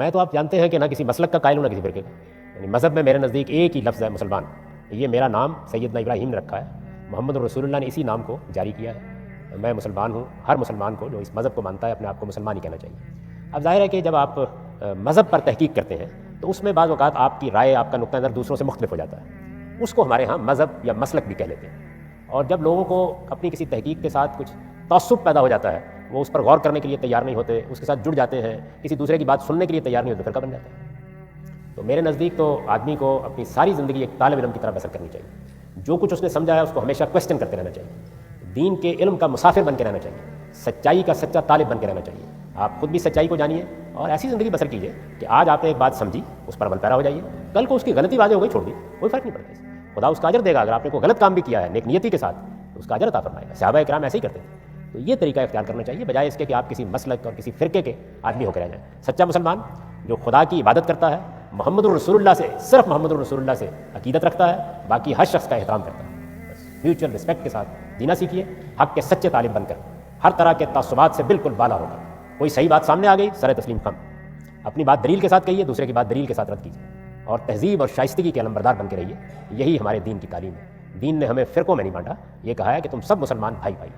میں تو آپ جانتے ہیں کہ نہ کسی مسلک کا قائل ہوں نہ کسی فرقے کا، یعنی مذہب میں میرے نزدیک ایک ہی لفظ ہے مسلمان. یہ میرا نام سیدنا ابراہیم نے رکھا ہے، محمد رسول اللہ نے اسی نام کو جاری کیا ہے. میں مسلمان ہوں. ہر مسلمان کو جو اس مذہب کو مانتا ہے اپنے آپ کو مسلمان ہی کہنا چاہیے. اب ظاہر ہے کہ جب آپ مذہب پر تحقیق کرتے ہیں تو اس میں بعض اوقات آپ کی رائے، آپ کا نقطہ نظر دوسروں سے مختلف ہو جاتا ہے. اس کو ہمارے ہاں مذہب یا مسلک بھی کہہ لیتے ہیں. اور جب لوگوں کو اپنی کسی تحقیق کے ساتھ کچھ تعصب پیدا ہو جاتا ہے، وہ اس پر غور کرنے کے لیے تیار نہیں ہوتے، اس کے ساتھ جڑ جاتے ہیں، کسی دوسرے کی بات سننے کے لیے تیار نہیں ہوتے، فرقہ بن جاتا ہے. تو میرے نزدیک تو آدمی کو اپنی ساری زندگی ایک طالب علم کی طرح بسر کرنی چاہیے. جو کچھ اس نے سمجھا ہے اس کو ہمیشہ کویسچن کرتے رہنا چاہیے. دین کے علم کا مسافر بن کے رہنا چاہیے. سچائی کا سچا طالب بن کے رہنا چاہیے. آپ خود بھی سچائی کو جانیے اور ایسی زندگی بسر کیجیے کہ آج آپ نے ایک بات سمجھی، اس پر عمل پیرا ہو جائیے. کل کو اس کی غلطی واضح ہو گئی، چھوڑ دی، کوئی فرق نہیں پڑتا. خدا اس کا اجر دے گا. اگر آپ نے کوئی غلط کام بھی کیا ہے نیک نیتی کے ساتھ تو اس کا اجر عطا فرمائے گا. صحابہ کرام ایسے ہی کرتے تھے. تو یہ طریقہ اختیار کرنا چاہیے بجائے اس کے کہ آپ کسی مسلک اور کسی فرقے کے آدمی ہو کے رہ جائیں. سچا مسلمان جو خدا کی عبادت کرتا ہے، محمد الرسول اللہ سے، صرف محمد الرسول اللہ سے عقیدت رکھتا ہے، باقی ہر شخص کا احترام کرتا ہے. بس میوچل رسپیکٹ کے ساتھ جینا سیکھیے، حق کے سچے طالب بن کر ہر طرح کے تعصبات سے بالکل بالا ہو کر. کوئی صحیح بات سامنے آ گئی، سر تسلیم خم. اپنی بات دلیل کے ساتھ کہیے، دوسرے کی بات دلیل کے ساتھ رد کیجیے، اور تہذیب اور شائستگی کے علمبردار بن کے رہیے. یہی ہمارے دین کی تعلیم ہے. دین نے ہمیں فرقوں میں نہیں بانٹا، یہ کہا ہے کہ تم سب مسلمان بھائی بھائی.